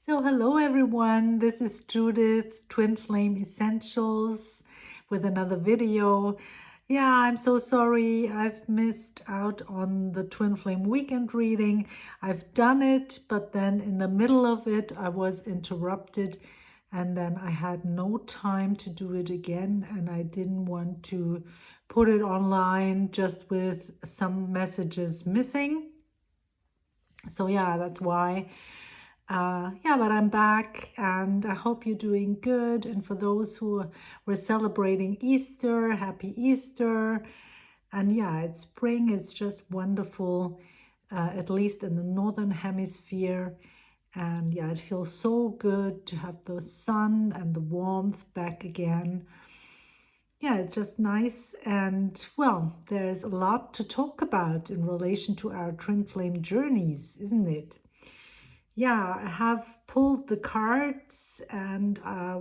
So hello everyone, this is Judith, Twin Flame Essentials with another video. Yeah, I'm so sorry I've missed out on the Twin Flame weekend reading. I've done it, but then in the middle of it I was interrupted and then I had no time to do it again, and I didn't want to put it online just with some messages missing. So yeah, that's why. Yeah, but I'm back and I hope you're doing good. And for those who were celebrating Easter, happy Easter. And yeah, it's spring. It's just wonderful, at least in the Northern Hemisphere. And yeah, it feels so good to have the sun and the warmth back again. Yeah, it's just nice. And well, there's a lot to talk about in relation to our twin flame journeys, isn't it? Yeah, I have pulled the cards, and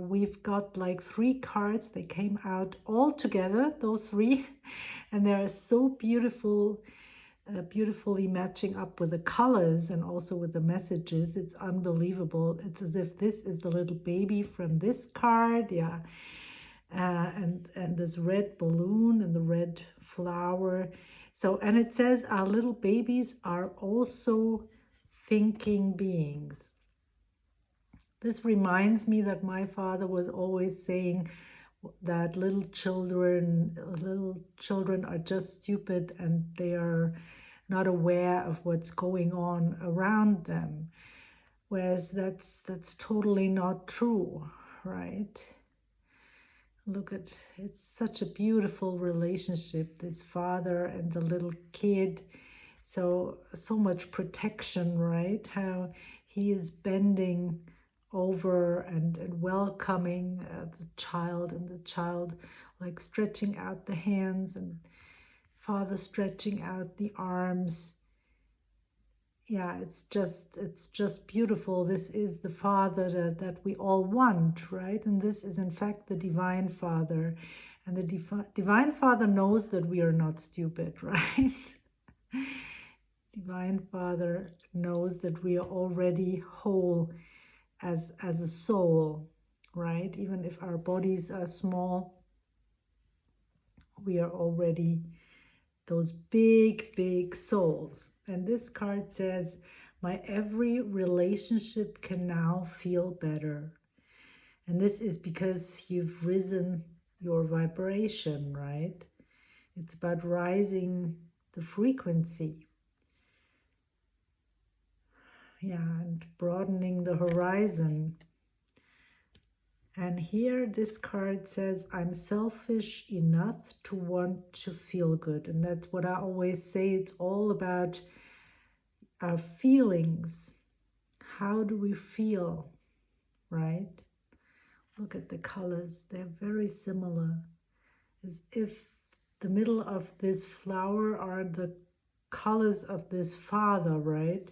we've got like 3 cards. They came out all together, those 3, and they are so beautiful, beautifully matching up with the colors and also with the messages. It's unbelievable. It's as if this is the little baby from this card, yeah, and this red balloon and the red flower. So, and it says our little babies are also thinking beings. This reminds me that my father was always saying that little children are just stupid and they are not aware of what's going on around them. Whereas that's totally not true, right? Look at, it's such a beautiful relationship, this father and the little kid. So much protection, right? How he is bending over and welcoming the child, and the child like stretching out the hands and father stretching out the arms. Yeah, it's just beautiful. This is the father that we all want, right? And this is in fact the divine father, and the divine father knows that we are not stupid, right? Divine Father knows that we are already whole as a soul, right? Even if our bodies are small, we are already those big souls. And this card says, my every relationship can now feel better. And this is because you've risen your vibration, right? It's about rising the frequency. Yeah, and broadening the horizon. And here this card says, I'm selfish enough to want to feel good. And that's what I always say. It's all about our feelings. How do we feel, right? Look at the colors. They're very similar. As if the middle of this flower are the colors of this father, right?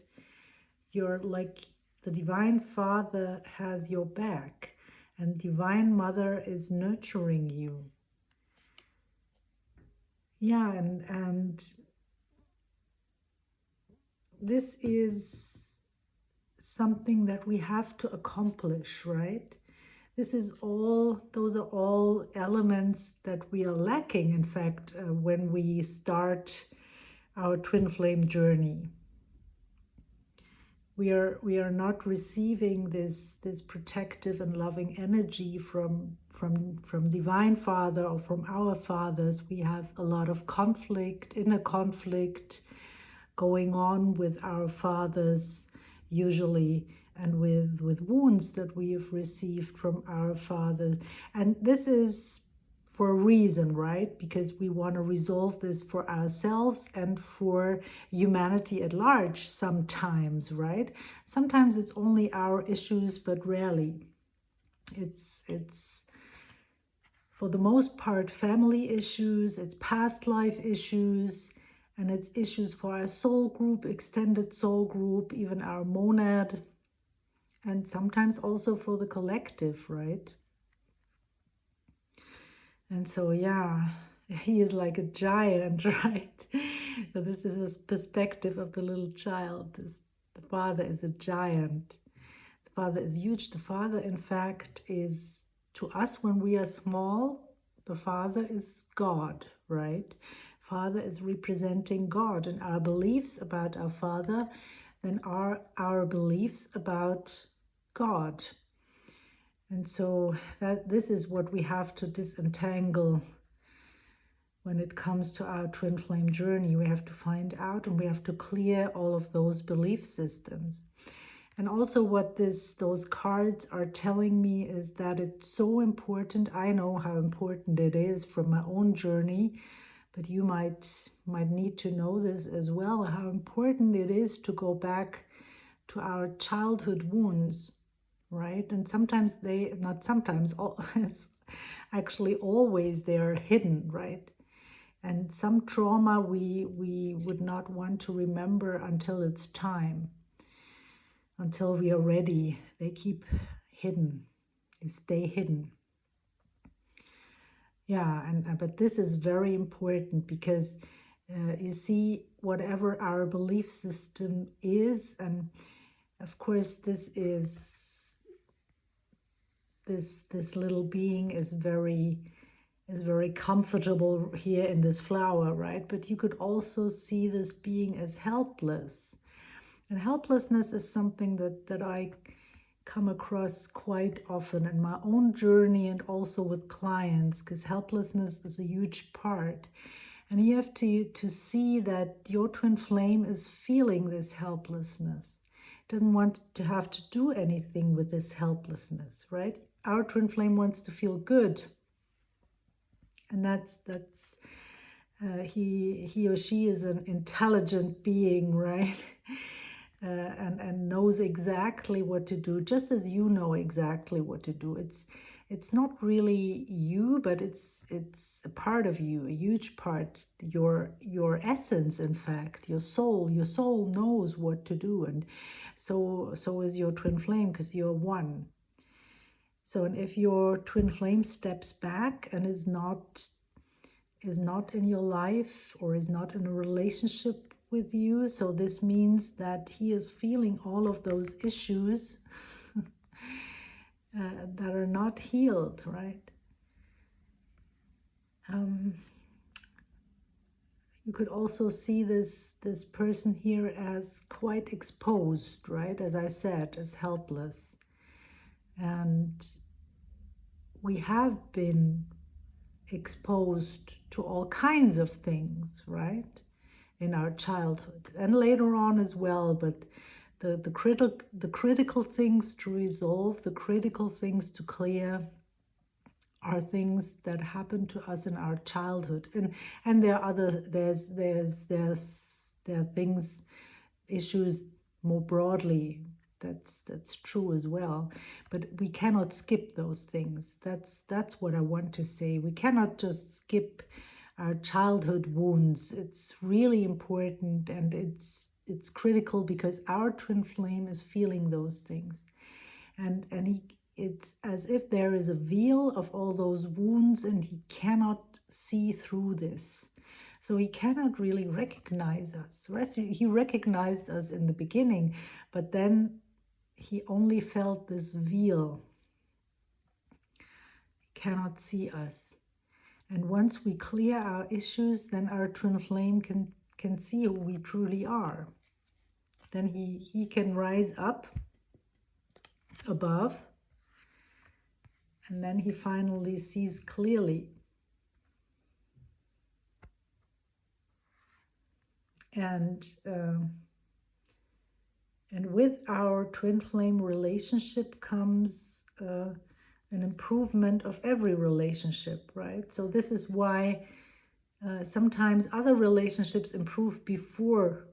You're like, the Divine Father has your back, and Divine Mother is nurturing you. Yeah, and this is something that we have to accomplish, right? This is all, those are all elements that we are lacking, in fact, when we start our twin flame journey. We are not receiving this protective and loving energy from Divine Father or from our fathers. We have a lot of conflict, inner conflict going on with our fathers usually, and with wounds that we have received from our fathers. And this is for a reason, right? Because we want to resolve this for ourselves and for humanity at large sometimes, right? Sometimes it's only our issues, but rarely. It's for the most part family issues, it's past life issues, and it's issues for our soul group, extended soul group, even our monad, and sometimes also for the collective, right? And so, yeah, he is like a giant, right? So this is a perspective of the little child. The father is a giant. The Father is huge. The Father, in fact, is, to us when we are small, the Father is God, right? Father is representing God, and our beliefs about our Father then are our beliefs about God. And so this is what we have to disentangle when it comes to our twin flame journey. We have to find out, and we have to clear all of those belief systems. And also what those cards are telling me is that it's so important. I know how important it is from my own journey, but you might need to know this as well, how important it is to go back to our childhood wounds, right? And sometimes not sometimes, it's actually always they're hidden, right? And some trauma we would not want to remember until it's time, until we are ready. They keep hidden, they stay hidden. Yeah, but this is very important because you see, whatever our belief system is, and of course this little being is very comfortable here in this flower, right? But you could also see this being as helpless. And helplessness is something that I come across quite often in my own journey and also with clients, because helplessness is a huge part. And you have to see that your twin flame is feeling this helplessness. It doesn't want to have to do anything with this helplessness, right? Our twin flame wants to feel good. And he or she is an intelligent being, right? And knows exactly what to do, just as you know exactly what to do. It's not really you, but it's a part of you, a huge part, your essence, in fact, your soul. Your soul knows what to do, and so is your twin flame, because you're one. So, and if your twin flame steps back and is not in your life or is not in a relationship with you, so this means that he is feeling all of those issues that are not healed, right? You could also see this person here as quite exposed, right? As I said, as helpless. And we have been exposed to all kinds of things, right, in our childhood and later on as well. But the critical things to resolve, the critical things to clear, are things that happen to us in our childhood. And there are there are things, issues more broadly. That's true as well, but we cannot skip those things. That's what I want to say. We cannot just skip our childhood wounds. It's really important, and it's critical, because our twin flame is feeling those things, and it's as if there is a veil of all those wounds, and he cannot see through this. So he cannot really recognize us. He recognized us in the beginning, but then he only felt this veil. He cannot see us. And once we clear our issues, then our twin flame can see who we truly are. Then he can rise up above, and then he finally sees clearly. And with our twin flame relationship comes an improvement of every relationship, right? So this is why sometimes other relationships improve before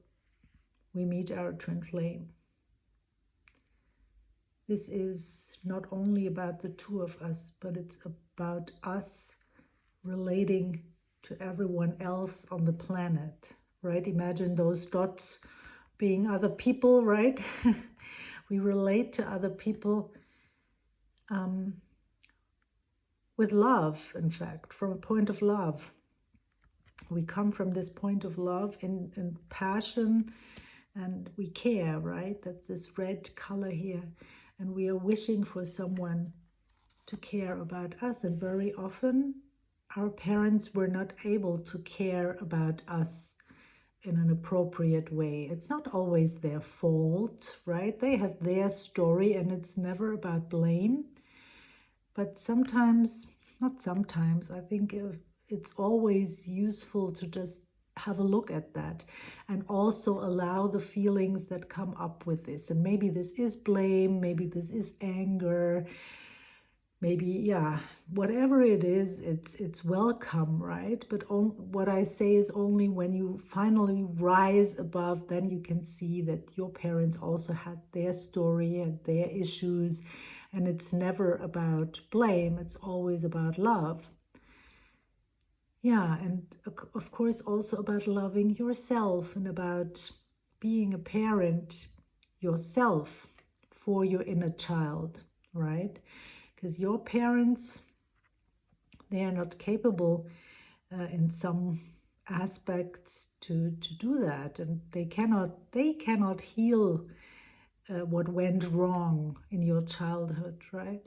we meet our twin flame. This is not only about the two of us, but it's about us relating to everyone else on the planet, right? Imagine those dots being other people, right? We relate to other people with love, in fact, from a point of love. We come from this point of love and passion, and we care, right? That's this red color here. and we are wishing for someone to care about us. And very often our parents were not able to care about us in an appropriate way. It's not always their fault, right? They have their story, and it's never about blame. But sometimes, not sometimes, I think it's always useful to just have a look at that and also allow the feelings that come up with this. And maybe this is blame, maybe this is anger, maybe, yeah, whatever it is, it's welcome, right? But what I say is only when you finally rise above, then you can see that your parents also had their story and their issues, and it's never about blame, it's always about love. Yeah, and of course also about loving yourself and about being a parent yourself for your inner child, right? Because your parents, they are not capable in some aspects to do that, and they cannot heal what went wrong in your childhood, right?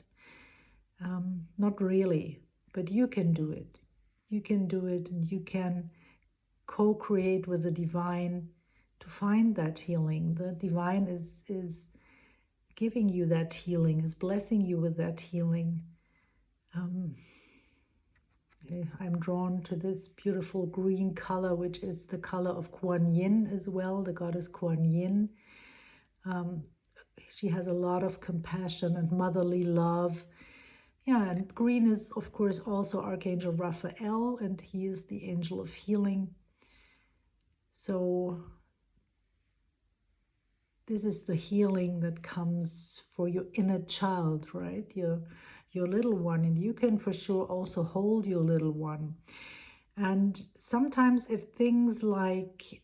Not really, but you can do it. You can do it, and you can co-create with the divine to find that healing. The divine is giving you that healing, is blessing you with that healing. I'm drawn to this beautiful green color, which is the color of Kuan Yin as well, the goddess Kuan Yin. She has a lot of compassion and motherly love. Yeah, and green is, of course, also Archangel Raphael, and he is the angel of healing. So this is the healing that comes for your inner child, right? Your little one, and you can for sure also hold your little one. And sometimes if things like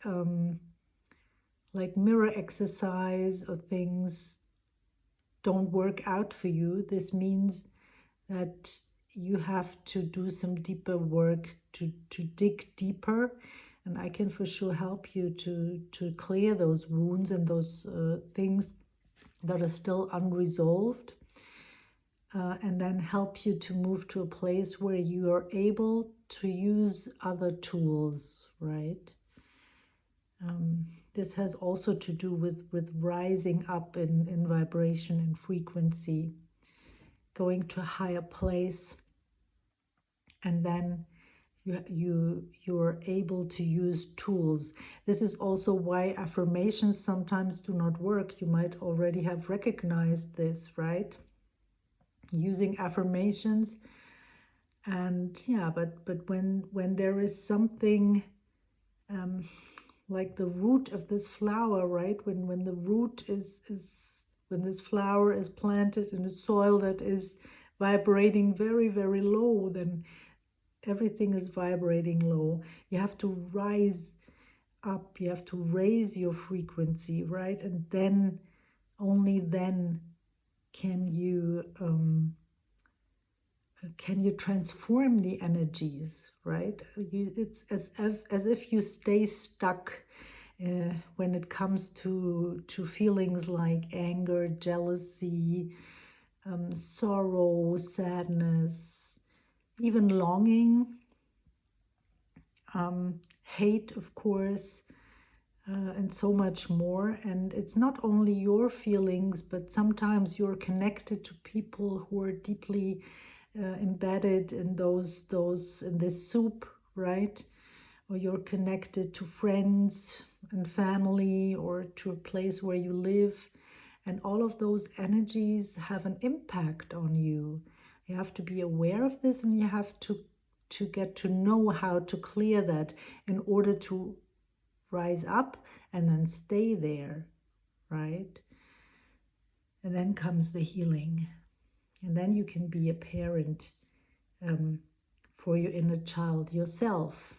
mirror exercise or things don't work out for you, this means that you have to do some deeper work to dig deeper. And I can for sure help you to clear those wounds and those things that are still unresolved. And then help you to move to a place where you are able to use other tools, right? This has also to do with rising up in vibration and frequency, going to a higher place, and then you're able to use tools. This is also why affirmations sometimes do not work. You might already have recognized this, right? Using affirmations, and yeah, but when there is something like the root of this flower, right? When the root is when this flower is planted in a soil that is vibrating very, very low, then everything is vibrating low. You have to rise up, you have to raise your frequency, right? And then, only then can you transform the energies, right? It's as if you stay stuck when it comes to feelings like anger, jealousy, sorrow, sadness, even longing, hate, of course, and so much more. And it's not only your feelings, but sometimes you're connected to people who are deeply embedded in in this soup, right? Or you're connected to friends and family, or to a place where you live, and all of those energies have an impact on you. You have to be aware of this, and you have to get to know how to clear that in order to rise up and then stay there, right? And then comes the healing, and then you can be a parent for your inner child yourself,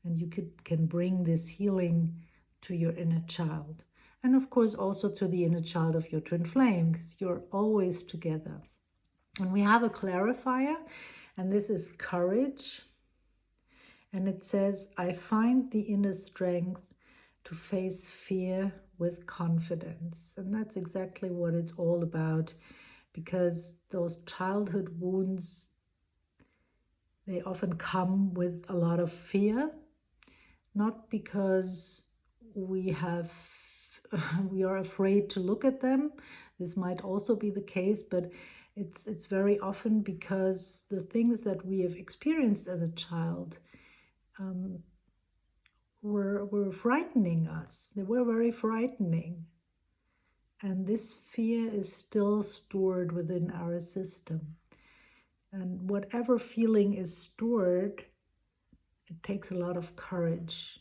and you can bring this healing to your inner child, and of course also to the inner child of your twin flame, because you're always together. And we have a clarifier, and this is courage, and it says, I find the inner strength to face fear with confidence. And that's exactly what it's all about, because those childhood wounds, they often come with a lot of fear, not because we are afraid to look at them. This might also be the case, but it's very often because the things that we have experienced as a child were frightening us. They were very frightening. And this fear is still stored within our system. And whatever feeling is stored, it takes a lot of courage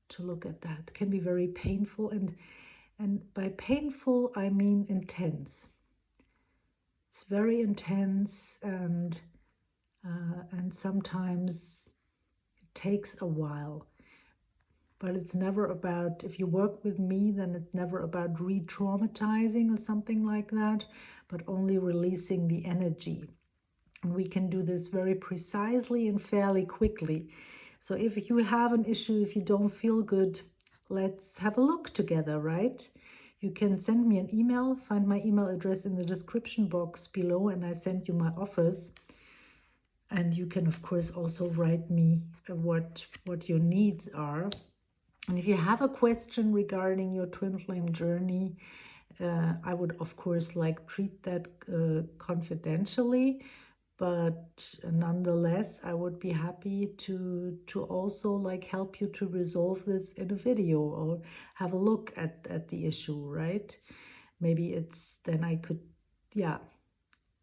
to look at that. It can be very painful, and by painful I mean intense. It's very intense, and sometimes it takes a while. But it's never about, if you work with me, then it's never about re-traumatizing or something like that, but only releasing the energy. And we can do this very precisely and fairly quickly. So if you have an issue, if you don't feel good, let's have a look together, right? You can send me an email, find my email address in the description box below, and I send you my offers. And you can, of course, also write me what your needs are. And if you have a question regarding your twin flame journey, I would, of course, treat that confidentially. But nonetheless, I would be happy to also help you to resolve this in a video, or have a look at the issue, right? Maybe it's, then I could, yeah,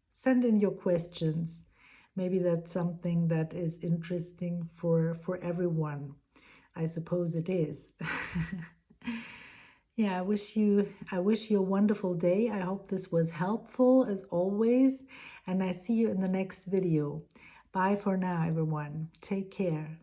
send in your questions. Maybe that's something that is interesting for everyone. I suppose it is. Yeah, I wish you a wonderful day. I hope this was helpful as always, and I see you in the next video. Bye for now, everyone. Take care.